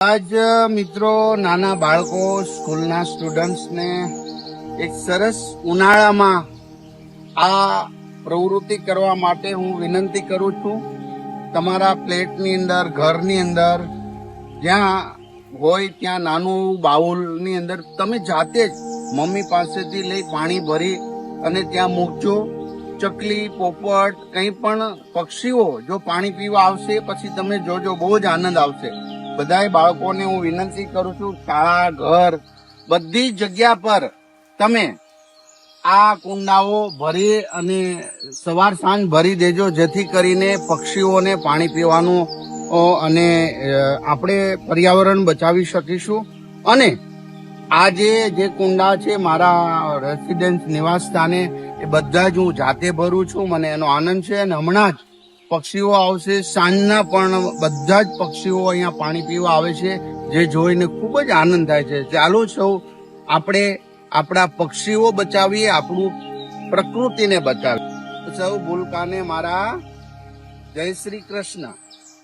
આજ મિત્રો નાના બાળકો સ્કૂલના સ્ટુડન્ટ્સને એક સરસ ઉનાળામાં આ પ્રવૃત્તિ કરવા માટે હું વિનંતી કરું છું. તમારા પ્લેટની અંદર, ઘરની અંદર જ્યાં હોય ત્યાં નાનું બાઉલની અંદર તમે જાતે જ મમ્મી પાસેથી લઈ પાણી ભરી અને ત્યાં મૂકજો. ચકલી, પોપટ, કંઈ પણ પક્ષીઓ જો પાણી પીવા આવશે પછી તમે જોજો, બહુ જ આનંદ આવશે. બધાય બાળકોને હું વિનંતી કરું છું, શાળા, ઘર, બધી જગ્યા પર તમે આ કુંડાઓ ભરી અને સવાર સાંજ ભરી દેજો, જેથી કરીને પક્ષીઓને પાણી પીવાનું અને આપણે પર્યાવરણ બચાવી શકીશું. અને આ જે કુંડા છે મારા રેસિડેન્સ નિવાસ સ્થાને એ બધા જ હું જાતે ભરું છું. મને એનો આનંદ છે. અને હમણાં જ પક્ષીઓ આવશે, સાંજના પણ બધા જ પક્ષીઓ અહીંયા પાણી પીવા આવે છે, જે જોઈને ખૂબ જ આનંદ થાય છે. ચાલો સૌ આપણે આપણા પક્ષીઓ બચાવીએ, આપણું પ્રકૃતિને બચાવીએ. સૌ ભૂલકાને મારા જય શ્રી કૃષ્ણ.